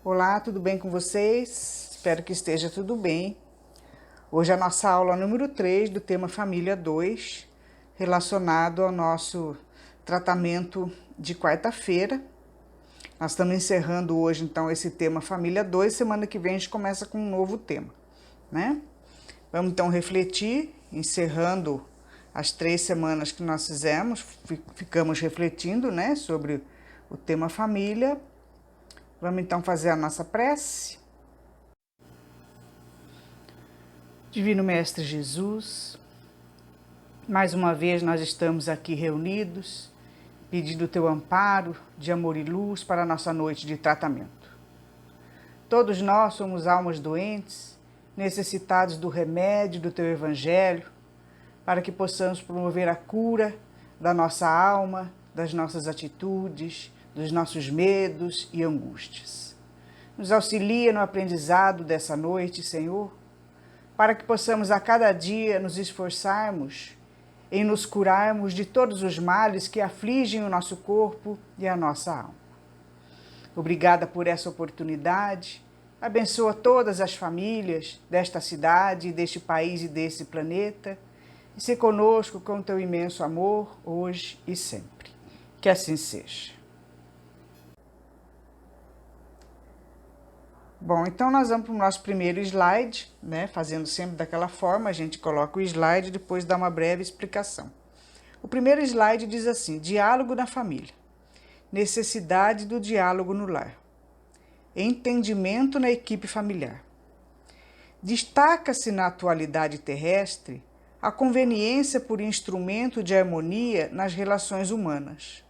Olá, tudo bem com vocês? Espero que esteja tudo bem. Hoje é a nossa aula número 3 do tema Família 2, relacionado ao nosso tratamento de quarta-feira. Nós estamos encerrando hoje, então, esse tema Família 2. Semana que vem a gente começa com um novo tema, né? Vamos, então, refletir, encerrando as 3 semanas que nós fizemos, ficamos refletindo, né, sobre o tema família. Vamos então fazer a nossa prece. Divino Mestre Jesus, mais uma vez nós estamos aqui reunidos, pedindo o teu amparo de amor e luz para a nossa noite de tratamento. Todos nós somos almas doentes, necessitados do remédio do teu Evangelho, para que possamos promover a cura da nossa alma, das nossas atitudes, dos nossos medos e angústias. Nos auxilia no aprendizado dessa noite, Senhor, para que possamos a cada dia nos esforçarmos em nos curarmos de todos os males que afligem o nosso corpo e a nossa alma. Obrigada por essa oportunidade. Abençoa todas as famílias desta cidade, deste país e desse planeta, e se conosco com teu imenso amor, hoje e sempre. Que assim seja. Bom, então nós vamos para o nosso primeiro slide, né? Fazendo sempre daquela forma, a gente coloca o slide e depois dá uma breve explicação. O primeiro slide diz assim: diálogo na família, necessidade do diálogo no lar, entendimento na equipe familiar. Destaca-se na atualidade terrestre a conveniência por instrumento de harmonia nas relações humanas.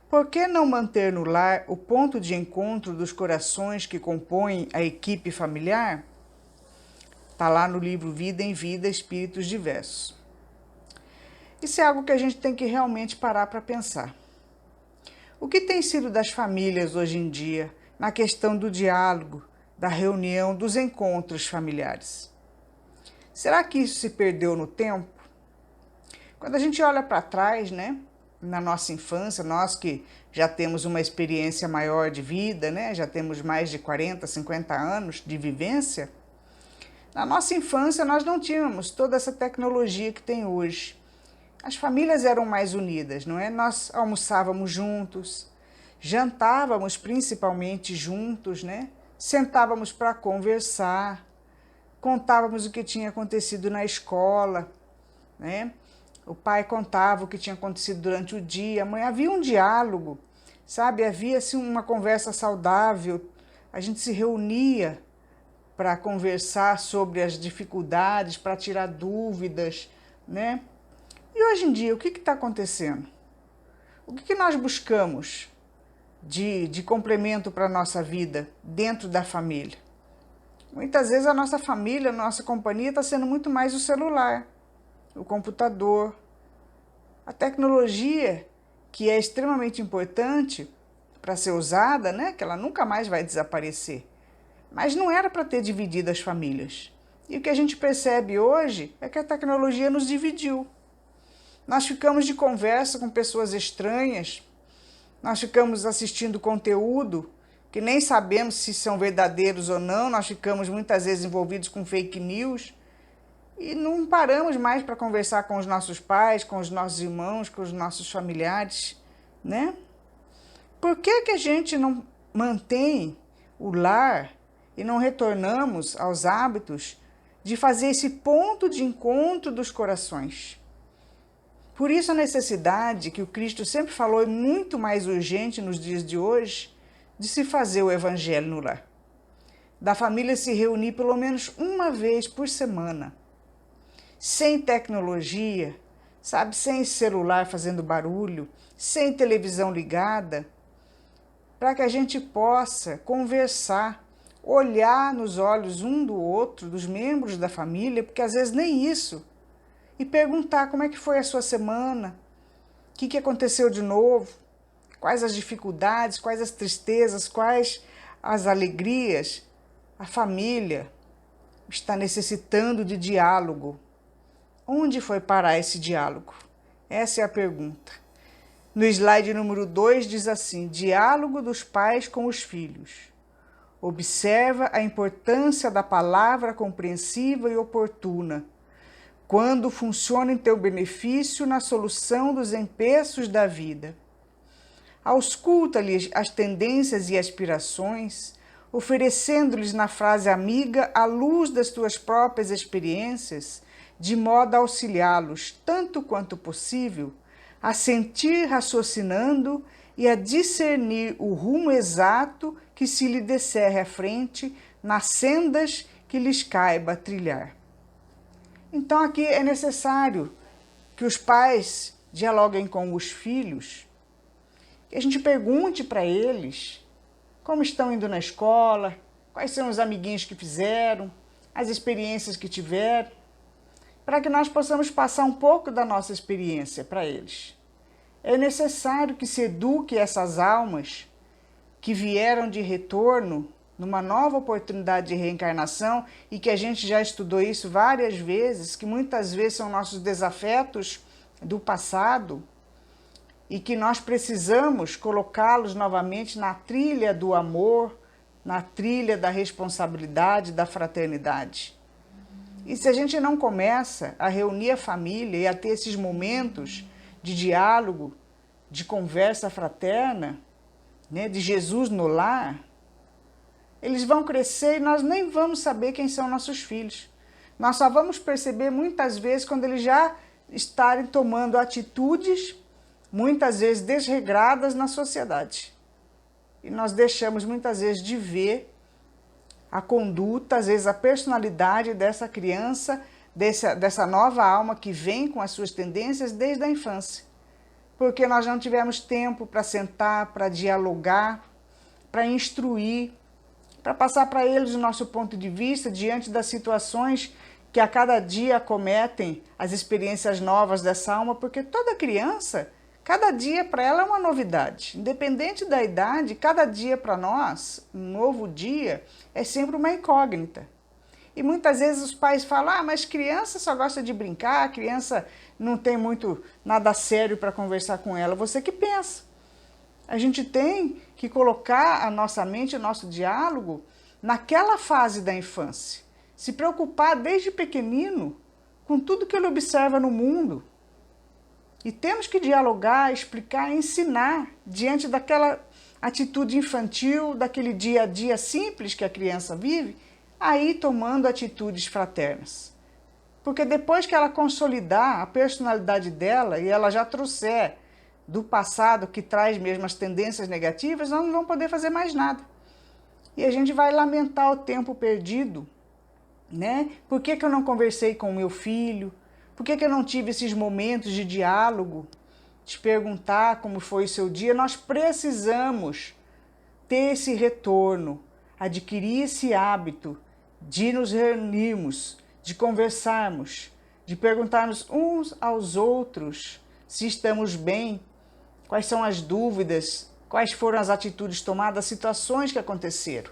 Por que não manter no lar o ponto de encontro dos corações que compõem a equipe familiar? Está lá no livro Vida em Vida, Espíritos Diversos. Isso é algo que a gente tem que realmente parar para pensar. O que tem sido das famílias hoje em dia na questão do diálogo, da reunião, dos encontros familiares? Será que isso se perdeu no tempo? Quando a gente olha para trás, né? Na nossa infância, nós que já temos uma experiência maior de vida, né? Já temos mais de 40, 50 anos de vivência. Na nossa infância, nós não tínhamos toda essa tecnologia que tem hoje. As famílias eram mais unidas, não é? Nós almoçávamos juntos, jantávamos principalmente juntos, né? Sentávamos para conversar, contávamos o que tinha acontecido na escola, né? O pai contava o que tinha acontecido durante o dia, a mãe, havia um diálogo, sabe? Havia assim, uma conversa saudável, a gente se reunia para conversar sobre as dificuldades, para tirar dúvidas, né? E hoje em dia, o que está acontecendo? O que nós buscamos de complemento para a nossa vida dentro da família? Muitas vezes a nossa família, a nossa companhia está sendo muito mais o celular, o computador, a tecnologia, que é extremamente importante para ser usada, né? Que ela nunca mais vai desaparecer. Mas não era para ter dividido as famílias. E o que a gente percebe hoje é que a tecnologia nos dividiu. Nós ficamos de conversa com pessoas estranhas, nós ficamos assistindo conteúdo que nem sabemos se são verdadeiros ou não, nós ficamos muitas vezes envolvidos com fake news, e não paramos mais para conversar com os nossos pais, com os nossos irmãos, com os nossos familiares, né? Por que a gente não mantém o lar e não retornamos aos hábitos de fazer esse ponto de encontro dos corações? Por isso a necessidade que o Cristo sempre falou, e muito mais urgente nos dias de hoje, de se fazer o Evangelho no lar. Da família se reunir pelo menos uma vez por semana, sem tecnologia, sabe, sem celular fazendo barulho, sem televisão ligada, para que a gente possa conversar, olhar nos olhos um do outro, dos membros da família, porque às vezes nem isso, e perguntar como é que foi a sua semana, o que aconteceu de novo, quais as dificuldades, quais as tristezas, quais as alegrias. A família está necessitando de diálogo. Onde foi parar esse diálogo? Essa é a pergunta. No slide número 2 diz assim: diálogo dos pais com os filhos. Observa a importância da palavra compreensiva e oportuna, quando funciona em teu benefício na solução dos empeços da vida. Ausculta-lhes as tendências e aspirações, oferecendo-lhes na frase amiga a luz das tuas próprias experiências, de modo a auxiliá-los, tanto quanto possível, a sentir raciocinando e a discernir o rumo exato que se lhe descerre à frente nas sendas que lhes caiba trilhar. Então aqui é necessário que os pais dialoguem com os filhos, que a gente pergunte para eles como estão indo na escola, quais são os amiguinhos que fizeram, as experiências que tiveram, para que nós possamos passar um pouco da nossa experiência para eles. É necessário que se eduque essas almas que vieram de retorno numa nova oportunidade de reencarnação e que a gente já estudou isso várias vezes, que muitas vezes são nossos desafetos do passado e que nós precisamos colocá-los novamente na trilha do amor, na trilha da responsabilidade, da fraternidade. E se a gente não começa a reunir a família e a ter esses momentos de diálogo, de conversa fraterna, né, de Jesus no lar, eles vão crescer e nós nem vamos saber quem são nossos filhos. Nós só vamos perceber muitas vezes quando eles já estarem tomando atitudes, muitas vezes desregradas na sociedade. E nós deixamos muitas vezes de ver a conduta, às vezes a personalidade dessa criança, dessa nova alma que vem com as suas tendências desde a infância. Porque nós não tivemos tempo para sentar, para dialogar, para instruir, para passar para eles o nosso ponto de vista diante das situações que a cada dia acometem as experiências novas dessa alma, porque toda criança, cada dia para ela é uma novidade. Independente da idade, cada dia para nós, um novo dia, é sempre uma incógnita. E muitas vezes os pais falam, mas criança só gosta de brincar, criança não tem muito nada sério para conversar com ela. Você que pensa. A gente tem que colocar a nossa mente, o nosso diálogo, naquela fase da infância. Se preocupar desde pequenino com tudo que ele observa no mundo. E temos que dialogar, explicar, ensinar diante daquela atitude infantil, daquele dia a dia simples que a criança vive, aí tomando atitudes fraternas. Porque depois que ela consolidar a personalidade dela e ela já trouxer do passado que traz mesmo as tendências negativas, nós não vamos poder fazer mais nada. E a gente vai lamentar o tempo perdido, né? Por que eu não conversei com o meu filho? Por que eu não tive esses momentos de diálogo, de perguntar como foi o seu dia? Nós precisamos ter esse retorno, adquirir esse hábito de nos reunirmos, de conversarmos, de perguntarmos uns aos outros se estamos bem, quais são as dúvidas, quais foram as atitudes tomadas, as situações que aconteceram.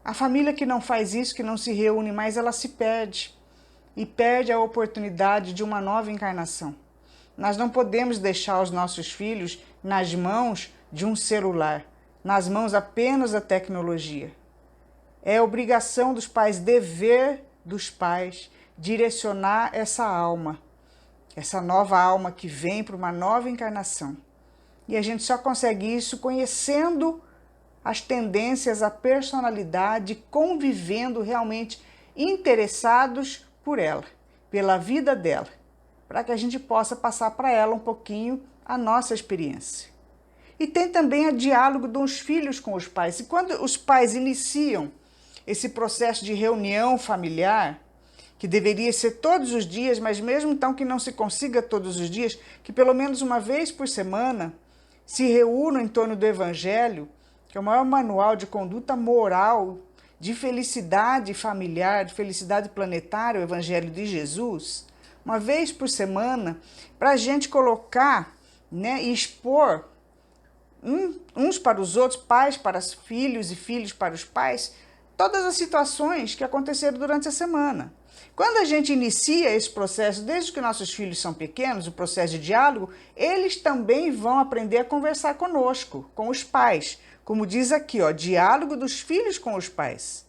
A família que não faz isso, que não se reúne mais, ela se perde. E perde a oportunidade de uma nova encarnação. Nós não podemos deixar os nossos filhos nas mãos de um celular, nas mãos apenas da tecnologia. É obrigação dos pais, dever dos pais, direcionar essa alma, essa nova alma que vem para uma nova encarnação. E a gente só consegue isso conhecendo as tendências, a personalidade, convivendo realmente interessados por ela, pela vida dela, para que a gente possa passar para ela um pouquinho a nossa experiência. E tem também o diálogo dos filhos com os pais. E quando os pais iniciam esse processo de reunião familiar, que deveria ser todos os dias, mas mesmo então que não se consiga todos os dias, que pelo menos uma vez por semana se reúnam em torno do Evangelho, que é o maior manual de conduta moral, de felicidade familiar, de felicidade planetária, o Evangelho de Jesus, uma vez por semana, para a gente colocar, né, e expor uns para os outros, pais para os filhos e filhos para os pais, todas as situações que aconteceram durante a semana. Quando a gente inicia esse processo, desde que nossos filhos são pequenos, o processo de diálogo, eles também vão aprender a conversar conosco, com os pais, como diz aqui, ó, diálogo dos filhos com os pais.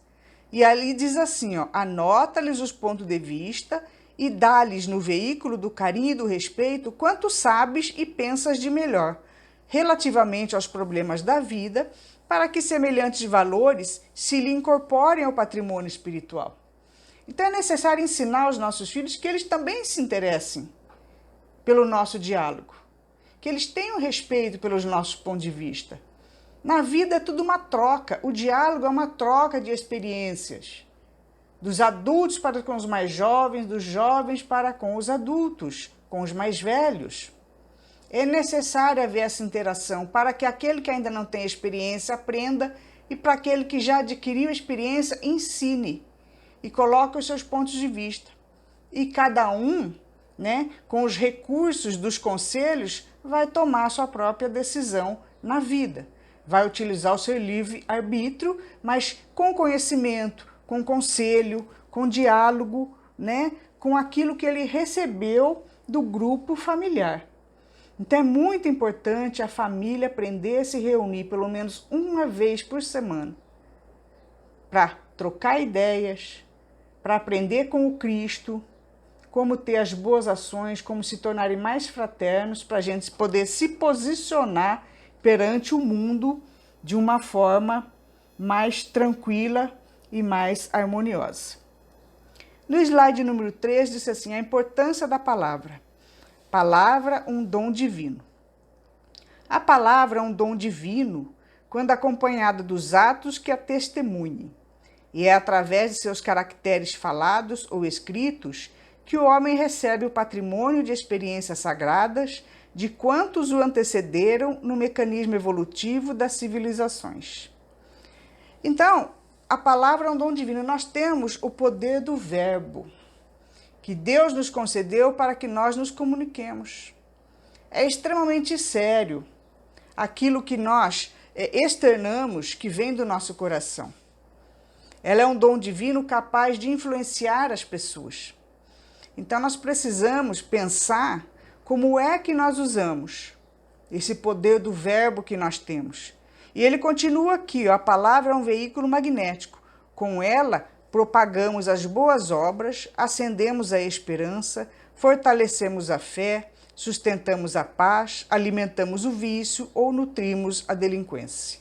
E ali diz assim, ó, anota-lhes os pontos de vista e dá-lhes no veículo do carinho e do respeito quanto sabes e pensas de melhor, relativamente aos problemas da vida, para que semelhantes valores se lhe incorporem ao patrimônio espiritual. Então é necessário ensinar aos nossos filhos que eles também se interessem pelo nosso diálogo, que eles tenham respeito pelos nossos pontos de vista. Na vida é tudo uma troca, o diálogo é uma troca de experiências, dos adultos para com os mais jovens, dos jovens para com os adultos, com os mais velhos. É necessário haver essa interação para que aquele que ainda não tem experiência aprenda e para aquele que já adquiriu experiência ensine e coloque os seus pontos de vista. E cada um, né, com os recursos dos conselhos, vai tomar a sua própria decisão na vida. Vai utilizar o seu livre-arbítrio, mas com conhecimento, com conselho, com diálogo, né, com aquilo que ele recebeu do grupo familiar. Então é muito importante a família aprender a se reunir pelo menos uma vez por semana para trocar ideias, para aprender com o Cristo, como ter as boas ações, como se tornarem mais fraternos, para a gente poder se posicionar perante o mundo de uma forma mais tranquila e mais harmoniosa. No slide número 3, disse assim, a importância da palavra. Palavra, um dom divino. A palavra é um dom divino quando acompanhada dos atos que a testemunhem. E é através de seus caracteres falados ou escritos que o homem recebe o patrimônio de experiências sagradas de quantos o antecederam no mecanismo evolutivo das civilizações. Então, a palavra é um dom divino. Nós temos o poder do verbo, que Deus nos concedeu para que nós nos comuniquemos. É extremamente sério aquilo que nós externamos, que vem do nosso coração. Ela é um dom divino capaz de influenciar as pessoas. Então, nós precisamos pensar como é que nós usamos esse poder do verbo que nós temos. E ele continua aqui, ó, a palavra é um veículo magnético. Com ela, propagamos as boas obras, acendemos a esperança, fortalecemos a fé, sustentamos a paz, alimentamos o vício ou nutrimos a delinquência.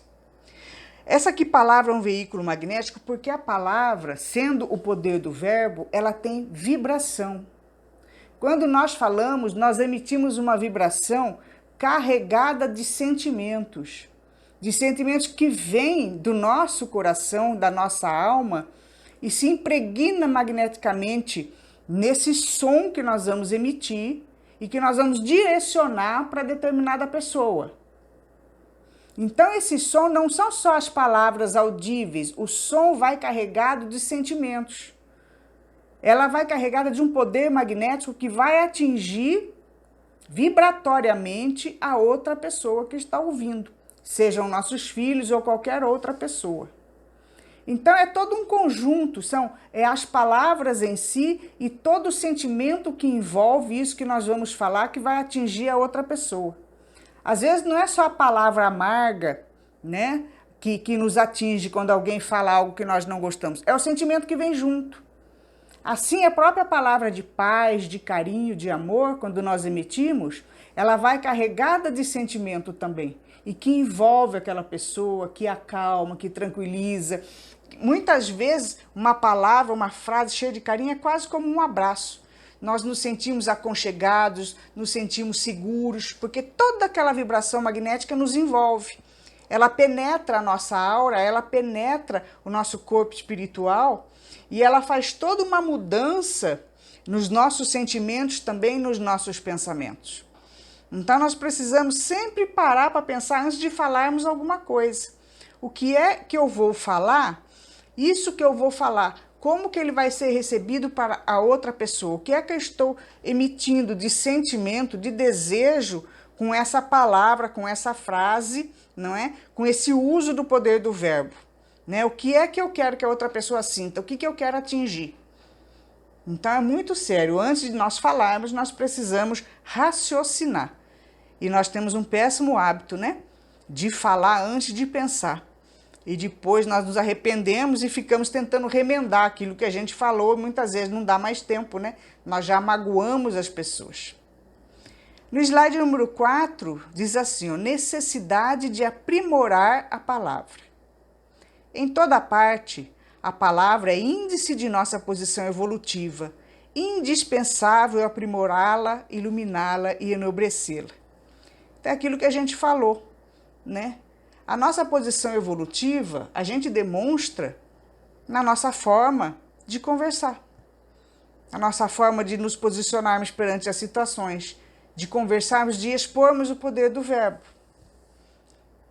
Essa aqui palavra é um veículo magnético porque a palavra, sendo o poder do verbo, ela tem vibração. Quando nós falamos, nós emitimos uma vibração carregada de sentimentos que vêm do nosso coração, da nossa alma, e se impregna magneticamente nesse som que nós vamos emitir e que nós vamos direcionar para determinada pessoa. Então, esse som não são só as palavras audíveis, o som vai carregado de sentimentos. Ela vai carregada de um poder magnético que vai atingir vibratoriamente a outra pessoa que está ouvindo, sejam nossos filhos ou qualquer outra pessoa. Então é todo um conjunto, são as palavras em si e todo o sentimento que envolve isso que nós vamos falar que vai atingir a outra pessoa. Às vezes não é só a palavra amarga, né, que nos atinge quando alguém fala algo que nós não gostamos, é o sentimento que vem junto. Assim, a própria palavra de paz, de carinho, de amor, quando nós emitimos, ela vai carregada de sentimento também, e que envolve aquela pessoa, que acalma, que tranquiliza. Muitas vezes, uma palavra, uma frase cheia de carinho é quase como um abraço. Nós nos sentimos aconchegados, nos sentimos seguros, porque toda aquela vibração magnética nos envolve. Ela penetra a nossa aura, ela penetra o nosso corpo espiritual e ela faz toda uma mudança nos nossos sentimentos, também nos nossos pensamentos. Então, nós precisamos sempre parar para pensar antes de falarmos alguma coisa. O que é que eu vou falar? Isso que eu vou falar, como que ele vai ser recebido para a outra pessoa? O que é que eu estou emitindo de sentimento, de desejo com essa palavra, com essa frase, não é? Com esse uso do poder do verbo, né? O que é que eu quero que a outra pessoa sinta? O que eu quero atingir? Então é muito sério. Antes de nós falarmos, nós precisamos raciocinar. E nós temos um péssimo hábito, né? de falar antes de pensar. E depois nós nos arrependemos e ficamos tentando remendar aquilo que a gente falou, e muitas vezes não dá mais tempo, né? Nós já magoamos as pessoas. No slide número 4, diz assim, ó, necessidade de aprimorar a palavra. Em toda parte, a palavra é índice de nossa posição evolutiva, indispensável aprimorá-la, iluminá-la e enobrecê-la. É aquilo que a gente falou, né? A nossa posição evolutiva, a gente demonstra na nossa forma de conversar, a nossa forma de nos posicionarmos perante as situações, de conversarmos, de expormos o poder do verbo.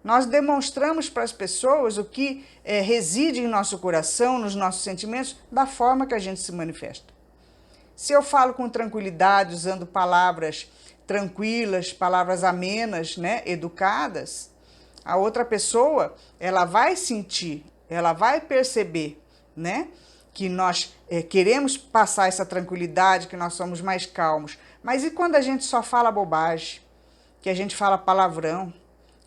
Nós demonstramos para as pessoas o que reside em nosso coração, nos nossos sentimentos, da forma que a gente se manifesta. Se eu falo com tranquilidade, usando palavras tranquilas, palavras amenas, né, educadas, a outra pessoa, ela vai sentir, ela vai perceber, né, que nós queremos passar essa tranquilidade, que nós somos mais calmos. Mas e quando a gente só fala bobagem, que a gente fala palavrão,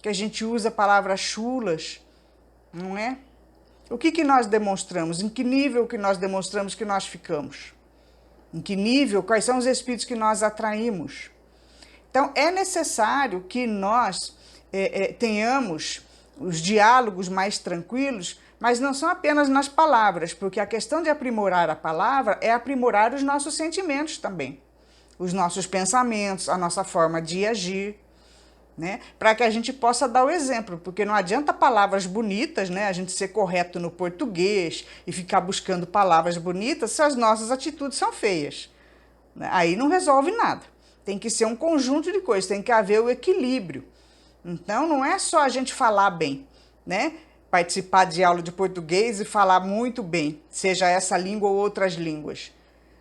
que a gente usa palavras chulas, não é? O que nós demonstramos? Em que nível que nós demonstramos que nós ficamos? Em que nível? Quais são os espíritos que nós atraímos? Então, é necessário que nós tenhamos os diálogos mais tranquilos, mas não são apenas nas palavras, porque a questão de aprimorar a palavra é aprimorar os nossos sentimentos também, os nossos pensamentos, a nossa forma de agir, né? Para que a gente possa dar o exemplo, porque não adianta palavras bonitas, né? A gente ser correto no português e ficar buscando palavras bonitas se as nossas atitudes são feias. Aí não resolve nada. Tem que ser um conjunto de coisas, tem que haver o equilíbrio. Então, não é só a gente falar bem, né? Participar de aula de português e falar muito bem, seja essa língua ou outras línguas.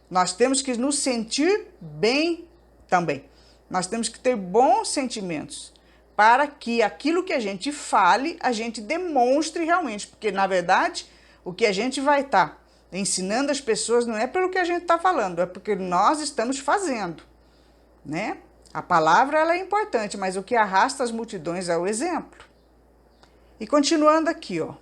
Nós temos que nos sentir bem também. Nós temos que ter bons sentimentos para que aquilo que a gente fale, a gente demonstre realmente. Porque, na verdade, o que a gente vai estar ensinando as pessoas não é pelo que a gente está falando, é porque nós estamos fazendo, né? A palavra ela é importante, mas o que arrasta as multidões é o exemplo. E continuando aqui, ó.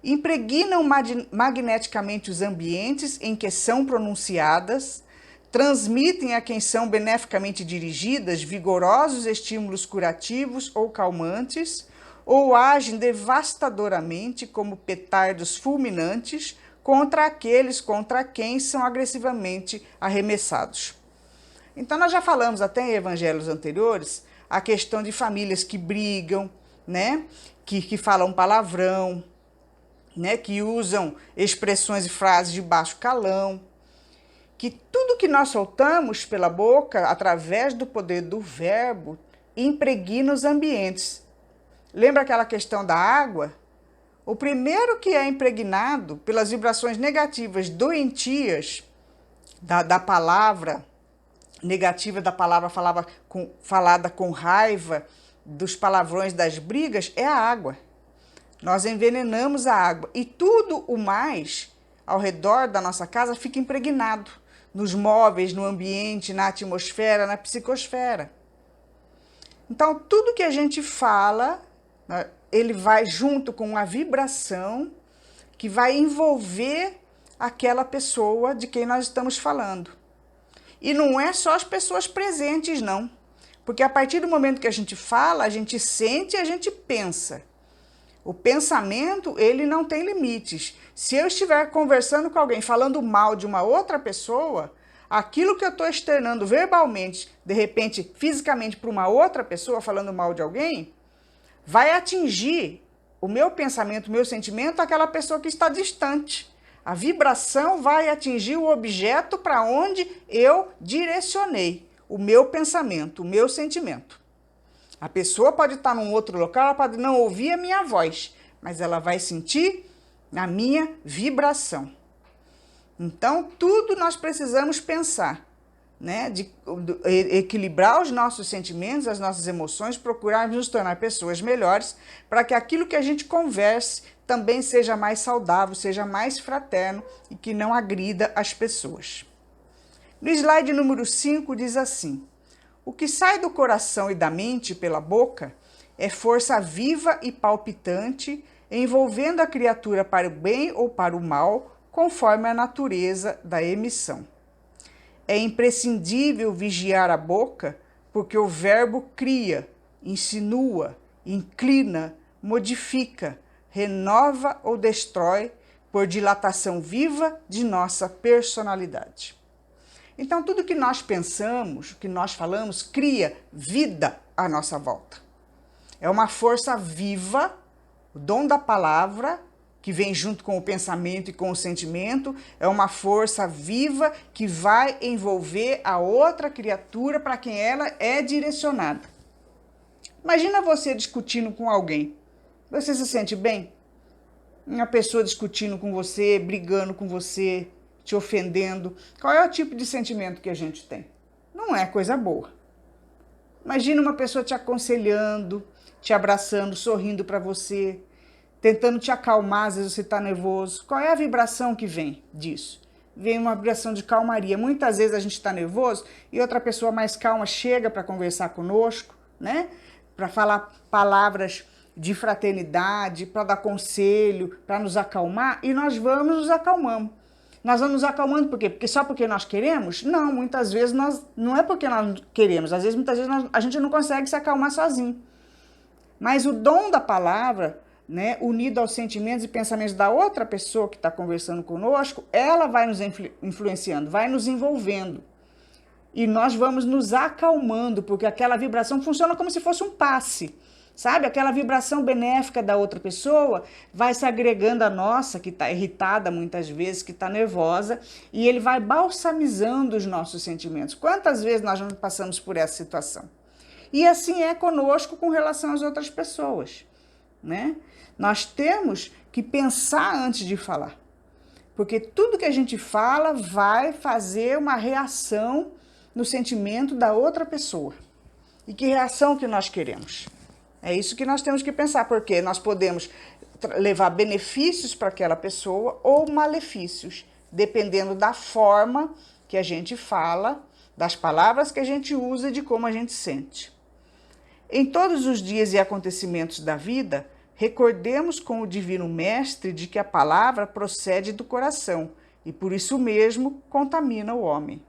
Impregnam magneticamente os ambientes em que são pronunciadas, transmitem a quem são beneficamente dirigidas vigorosos estímulos curativos ou calmantes, ou agem devastadoramente como petardos fulminantes contra aqueles contra quem são agressivamente arremessados. Então, nós já falamos até em evangelhos anteriores a questão de famílias que brigam, né? Que falam palavrão, né? Que usam expressões e frases de baixo calão. Que tudo que nós soltamos pela boca, através do poder do verbo, impregna os ambientes. Lembra aquela questão da água? O primeiro que é impregnado pelas vibrações negativas doentias da palavra, negativa da palavra falada com raiva, dos palavrões, das brigas, é a água. Nós envenenamos a água e tudo o mais ao redor da nossa casa fica impregnado, nos móveis, no ambiente, na atmosfera, na psicosfera. Então, tudo que a gente fala, ele vai junto com uma vibração que vai envolver aquela pessoa de quem nós estamos falando. E não é só as pessoas presentes, não. Porque a partir do momento que a gente fala, a gente sente e a gente pensa. O pensamento, ele não tem limites. Se eu estiver conversando com alguém, falando mal de uma outra pessoa, aquilo que eu estou externando verbalmente, de repente, fisicamente, para uma outra pessoa, falando mal de alguém, vai atingir o meu pensamento, o meu sentimento, aquela pessoa que está distante. A vibração vai atingir o objeto para onde eu direcionei o meu pensamento, o meu sentimento. A pessoa pode estar num outro local, ela pode não ouvir a minha voz, mas ela vai sentir a minha vibração. Então, tudo nós precisamos pensar, né? De equilibrar os nossos sentimentos, as nossas emoções, procurar nos tornar pessoas melhores, para que aquilo que a gente converse também seja mais saudável, seja mais fraterno e que não agrida as pessoas. No slide número 5 diz assim: o que sai do coração e da mente pela boca é força viva e palpitante, envolvendo a criatura para o bem ou para o mal, conforme a natureza da emissão. É imprescindível vigiar a boca, porque o verbo cria, insinua, inclina, modifica, renova ou destrói por dilatação viva de nossa personalidade. Então, tudo que nós pensamos, que nós falamos, cria vida à nossa volta. É uma força viva, o dom da palavra, que vem junto com o pensamento e com o sentimento, é uma força viva que vai envolver a outra criatura para quem ela é direcionada. Imagina você discutindo com alguém. Você se sente bem? Uma pessoa discutindo com você, brigando com você, te ofendendo. Qual é o tipo de sentimento que a gente tem? Não é coisa boa. Imagina uma pessoa te aconselhando, te abraçando, sorrindo para você, tentando te acalmar, às vezes você está nervoso. Qual é a vibração que vem disso? Vem uma vibração de calmaria. Muitas vezes a gente está nervoso e outra pessoa mais calma chega para conversar conosco, né? Para falar palavras de fraternidade, para dar conselho, para nos acalmar, e nós vamos nos acalmando. Nós vamos nos acalmando por quê? Porque só porque nós queremos? Não, muitas vezes não é porque nós queremos. Às vezes, muitas vezes a gente não consegue se acalmar sozinho. Mas o dom da palavra, né, unido aos sentimentos e pensamentos da outra pessoa que está conversando conosco, ela vai nos influenciando, vai nos envolvendo. E nós vamos nos acalmando, porque aquela vibração funciona como se fosse um passe, sabe? Aquela vibração benéfica da outra pessoa vai se agregando à nossa, que está irritada muitas vezes, que está nervosa, e ele vai balsamizando os nossos sentimentos. Quantas vezes nós não passamos por essa situação? E assim é conosco com relação às outras pessoas, né? Nós temos que pensar antes de falar, porque tudo que a gente fala vai fazer uma reação no sentimento da outra pessoa. E que reação que nós queremos? É isso que nós temos que pensar, porque nós podemos levar benefícios para aquela pessoa ou malefícios, dependendo da forma que a gente fala, das palavras que a gente usa e de como a gente sente. Em todos os dias e acontecimentos da vida, recordemos com o Divino Mestre de que a palavra procede do coração e por isso mesmo contamina o homem.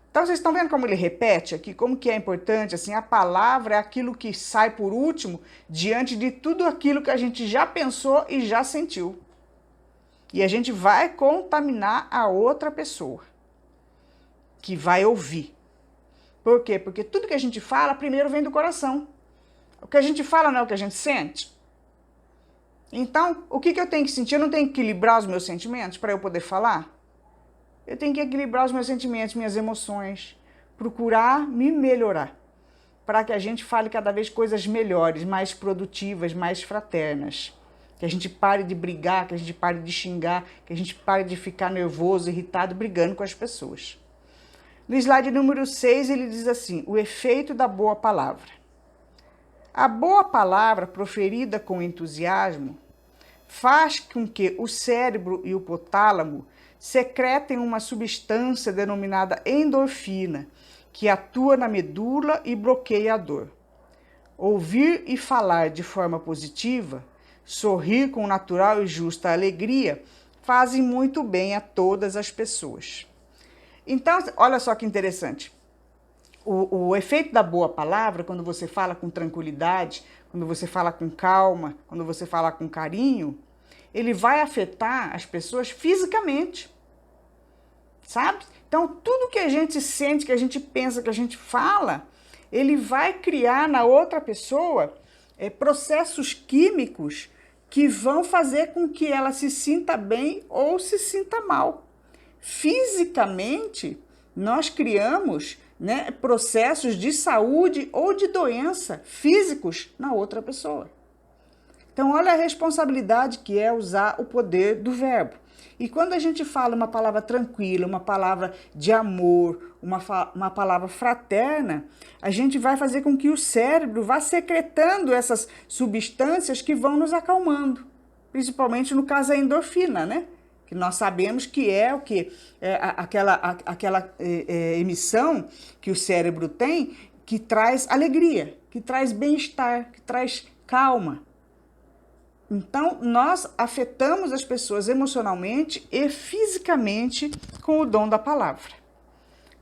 Então, vocês estão vendo como ele repete aqui, como que é importante, assim, a palavra é aquilo que sai por último diante de tudo aquilo que a gente já pensou e já sentiu. E a gente vai contaminar a outra pessoa, que vai ouvir. Por quê? Porque tudo que a gente fala, primeiro vem do coração. O que a gente fala não é o que a gente sente. Então, o que eu tenho que sentir? Eu não tenho que equilibrar os meus sentimentos para eu poder falar? Eu tenho que equilibrar os meus sentimentos, minhas emoções, procurar me melhorar, para que a gente fale cada vez coisas melhores, mais produtivas, mais fraternas. Que a gente pare de brigar, que a gente pare de xingar, que a gente pare de ficar nervoso, irritado, brigando com as pessoas. No slide número 6, ele diz assim, o efeito da boa palavra. A boa palavra, proferida com entusiasmo, faz com que o cérebro e o hipotálamo secretem uma substância denominada endorfina, que atua na medula e bloqueia a dor. Ouvir e falar de forma positiva, sorrir com natural e justa alegria, fazem muito bem a todas as pessoas. Então, olha só que interessante. O efeito da boa palavra, quando você fala com tranquilidade, quando você fala com calma, quando você fala com carinho, ele vai afetar as pessoas fisicamente. Sabe? Então, tudo que a gente sente, que a gente pensa, que a gente fala, ele vai criar na outra pessoa processos químicos que vão fazer com que ela se sinta bem ou se sinta mal. Fisicamente, nós criamos, né, processos de saúde ou de doença físicos na outra pessoa. Então, olha a responsabilidade que é usar o poder do verbo. E quando a gente fala uma palavra tranquila, uma palavra de amor, uma palavra fraterna, a gente vai fazer com que o cérebro vá secretando essas substâncias que vão nos acalmando. Principalmente no caso a endorfina, né? Que nós sabemos que é o que? É aquela emissão que o cérebro tem que traz alegria, que traz bem-estar, que traz calma. Então, nós afetamos as pessoas emocionalmente e fisicamente com o dom da palavra.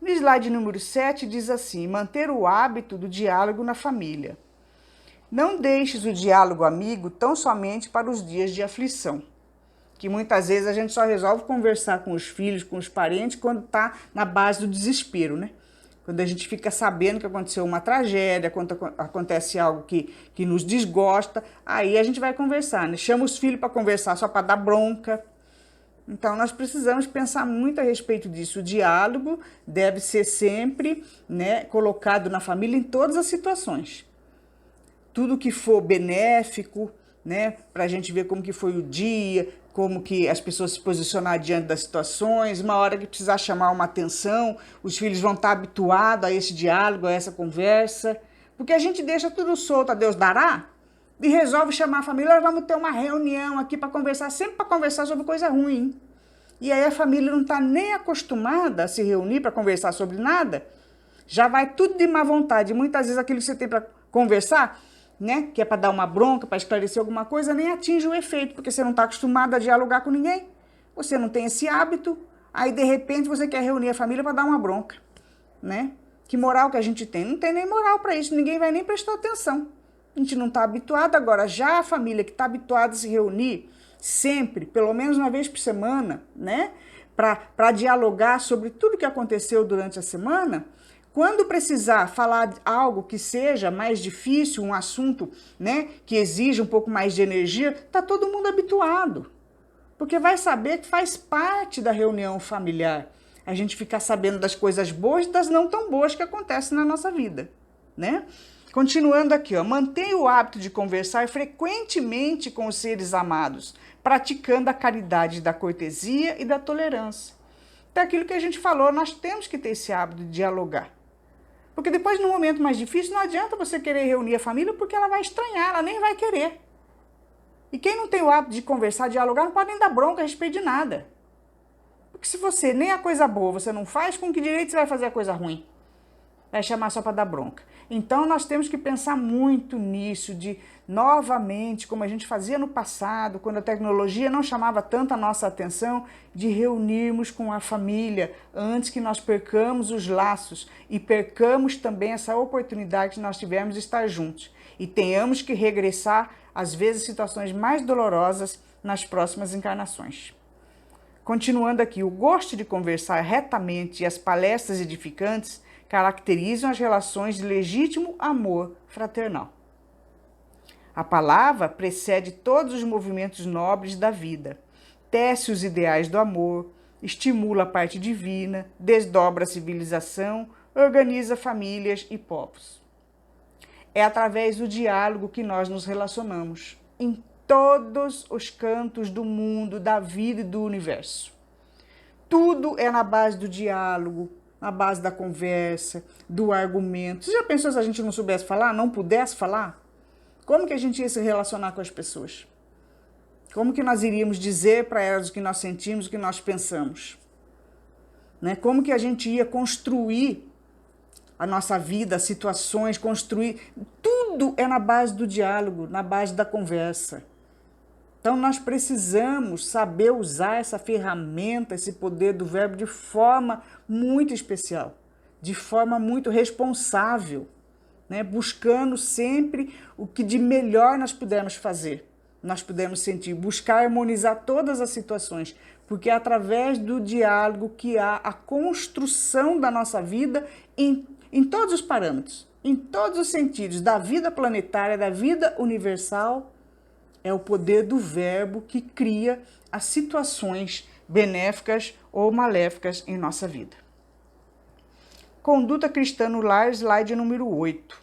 No slide número 7 diz assim: manter o hábito do diálogo na família. Não deixes o diálogo amigo tão somente para os dias de aflição, que muitas vezes a gente só resolve conversar com os filhos, com os parentes, quando está na base do desespero, né? Quando a gente fica sabendo que aconteceu uma tragédia, quando acontece algo que nos desgosta, aí a gente vai conversar, né? Chama os filhos para conversar só para dar bronca. Então, nós precisamos pensar muito a respeito disso. O diálogo deve ser sempre, né, colocado na família em todas as situações. Tudo que for benéfico, né, para a gente ver como que foi o dia, como que as pessoas se posicionar diante das situações, uma hora que precisar chamar uma atenção, os filhos vão estar habituados a esse diálogo, a essa conversa, porque a gente deixa tudo solto, a Deus dará, e resolve chamar a família, nós vamos ter uma reunião aqui para conversar, sempre para conversar sobre coisa ruim. E aí a família não está nem acostumada a se reunir para conversar sobre nada, já vai tudo de má vontade, muitas vezes aquilo que você tem para conversar, né, que é para dar uma bronca, para esclarecer alguma coisa, nem atinge o efeito, porque você não está acostumado a dialogar com ninguém, você não tem esse hábito, aí de repente você quer reunir a família para dar uma bronca, né? Que moral que a gente tem? Não tem nem moral para isso, ninguém vai nem prestar atenção. A gente não está habituado. Agora, já a família que está habituada a se reunir sempre, pelo menos uma vez por semana, né, para dialogar sobre tudo que aconteceu durante a semana, quando precisar falar algo que seja mais difícil, um assunto, né, que exige um pouco mais de energia, tá todo mundo habituado. Porque vai saber que faz parte da reunião familiar. A gente ficar sabendo das coisas boas e das não tão boas que acontecem na nossa vida, né? Continuando aqui, ó, mantenha o hábito de conversar frequentemente com os seres amados, praticando a caridade da cortesia e da tolerância. Então, aquilo que a gente falou, nós temos que ter esse hábito de dialogar. Porque depois, no momento mais difícil, não adianta você querer reunir a família, porque ela vai estranhar, ela nem vai querer. E quem não tem o hábito de conversar, dialogar, não pode nem dar bronca a respeito de nada. Porque se você nem a coisa boa você não faz, com que direito você vai fazer a coisa ruim? Vai chamar só para dar bronca. Então, nós temos que pensar muito nisso, de novamente, como a gente fazia no passado, quando a tecnologia não chamava tanto a nossa atenção, de reunirmos com a família antes que nós percamos os laços e percamos também essa oportunidade que nós tivemos de estar juntos e tenhamos que regressar, às vezes, situações mais dolorosas nas próximas encarnações. Continuando aqui, o gosto de conversar retamente e as palestras edificantes caracterizam as relações de legítimo amor fraternal. A palavra precede todos os movimentos nobres da vida, tece os ideais do amor, estimula a parte divina, desdobra a civilização, organiza famílias e povos. É através do diálogo que nós nos relacionamos, em todos os cantos do mundo, da vida e do universo. Tudo é na base do diálogo, na base da conversa, do argumento. Você já pensou se a gente não soubesse falar, não pudesse falar? Como que a gente ia se relacionar com as pessoas? Como que nós iríamos dizer para elas o que nós sentimos, o que nós pensamos? Né? Como que a gente ia construir a nossa vida, as situações, construir... Tudo é na base do diálogo, na base da conversa. Então, nós precisamos saber usar essa ferramenta, esse poder do verbo de forma muito especial, de forma muito responsável, né? Buscando sempre o que de melhor nós pudermos fazer, nós pudermos sentir, buscar harmonizar todas as situações, porque é através do diálogo que há a construção da nossa vida em todos os parâmetros, em todos os sentidos, da vida planetária, da vida universal. É o poder do verbo que cria as situações benéficas ou maléficas em nossa vida. Conduta cristã no lar, slide número 8.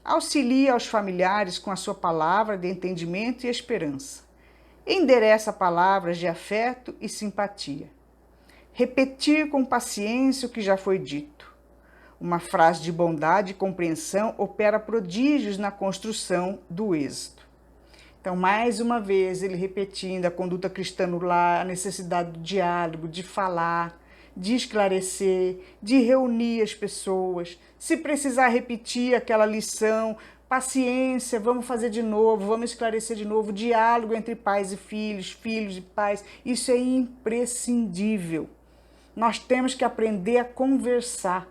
Auxilia aos familiares com a sua palavra de entendimento e esperança. Endereça palavras de afeto e simpatia. Repetir com paciência o que já foi dito. Uma frase de bondade e compreensão opera prodígios na construção do êxito. Então, mais uma vez, ele repetindo a conduta cristã no lar, a necessidade do diálogo, de falar, de esclarecer, de reunir as pessoas. Se precisar repetir aquela lição, paciência, vamos fazer de novo, vamos esclarecer de novo. Diálogo entre pais e filhos, filhos e pais, isso é imprescindível. Nós temos que aprender a conversar.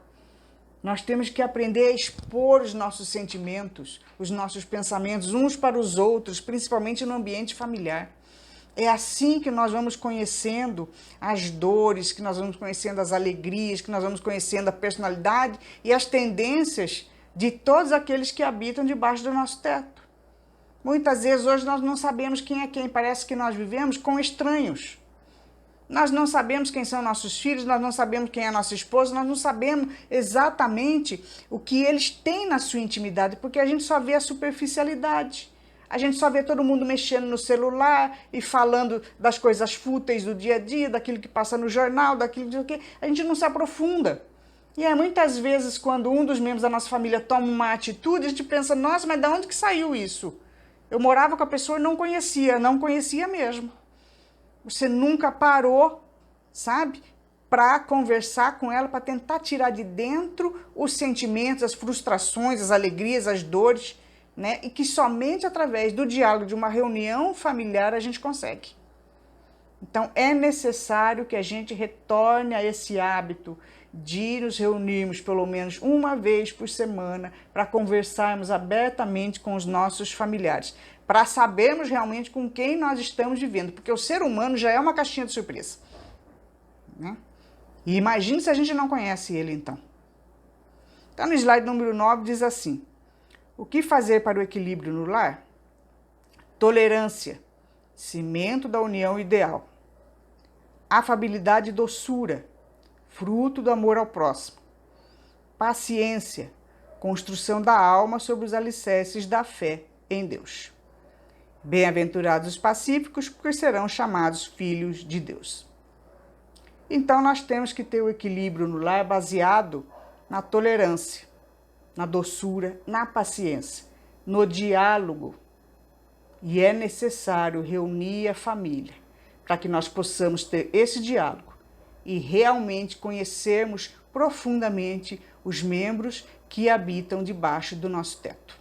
Nós temos que aprender a expor os nossos sentimentos, os nossos pensamentos uns para os outros, principalmente no ambiente familiar. É assim que nós vamos conhecendo as dores, que nós vamos conhecendo as alegrias, que nós vamos conhecendo a personalidade e as tendências de todos aqueles que habitam debaixo do nosso teto. Muitas vezes hoje nós não sabemos quem é quem, parece que nós vivemos com estranhos. Nós não sabemos quem são nossos filhos, nós não sabemos quem é nossa esposa, nós não sabemos exatamente o que eles têm na sua intimidade, porque a gente só vê a superficialidade. A gente só vê todo mundo mexendo no celular e falando das coisas fúteis do dia a dia, daquilo que passa no jornal, daquilo que a gente não se aprofunda. E é muitas vezes quando um dos membros da nossa família toma uma atitude, a gente pensa, nossa, mas de onde que saiu isso? Eu morava com a pessoa e não conhecia mesmo. Você nunca parou, sabe, para conversar com ela, para tentar tirar de dentro os sentimentos, as frustrações, as alegrias, as dores, né? E que somente através do diálogo de uma reunião familiar a gente consegue. Então é necessário que a gente retorne a esse hábito de nos reunirmos pelo menos uma vez por semana para conversarmos abertamente com os nossos familiares, para sabermos realmente com quem nós estamos vivendo, porque o ser humano já é uma caixinha de surpresa, né? E imagine se a gente não conhece ele, então. Então, no slide número 9 diz assim: o que fazer para o equilíbrio no lar? Tolerância, cimento da união ideal. Afabilidade e doçura, fruto do amor ao próximo. Paciência, construção da alma sobre os alicerces da fé em Deus. Bem-aventurados os pacíficos, porque serão chamados filhos de Deus. Então, nós temos que ter o equilíbrio no lar baseado na tolerância, na doçura, na paciência, no diálogo. E é necessário reunir a família para que nós possamos ter esse diálogo e realmente conhecermos profundamente os membros que habitam debaixo do nosso teto.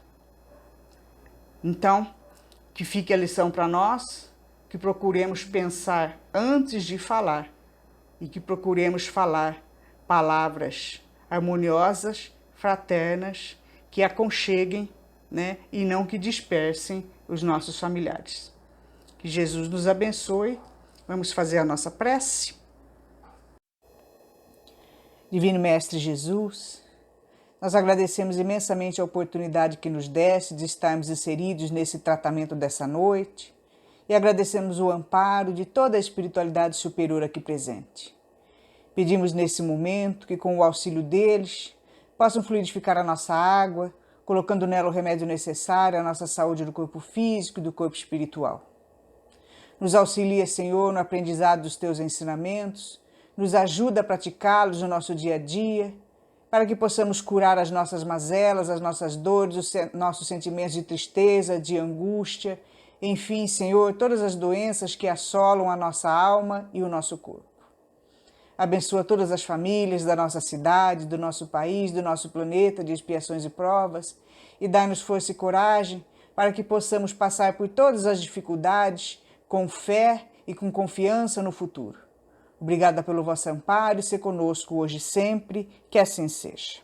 Então, que fique a lição para nós, que procuremos pensar antes de falar e que procuremos falar palavras harmoniosas, fraternas, que aconcheguem, né, e não que dispersem os nossos familiares. Que Jesus nos abençoe. Vamos fazer a nossa prece. Divino Mestre Jesus, nós agradecemos imensamente a oportunidade que nos deste de estarmos inseridos nesse tratamento dessa noite e agradecemos o amparo de toda a espiritualidade superior aqui presente. Pedimos nesse momento que, com o auxílio deles, possam fluidificar a nossa água, colocando nela o remédio necessário à nossa saúde do corpo físico e do corpo espiritual. Nos auxilia, Senhor, no aprendizado dos teus ensinamentos, nos ajuda a praticá-los no nosso dia a dia, para que possamos curar as nossas mazelas, as nossas dores, os nossos sentimentos de tristeza, de angústia, enfim, Senhor, todas as doenças que assolam a nossa alma e o nosso corpo. Abençoa todas as famílias da nossa cidade, do nosso país, do nosso planeta de expiações e provas e dai-nos força e coragem para que possamos passar por todas as dificuldades com fé e com confiança no futuro. Obrigada pelo vosso amparo e ser conosco hoje e sempre, que assim seja.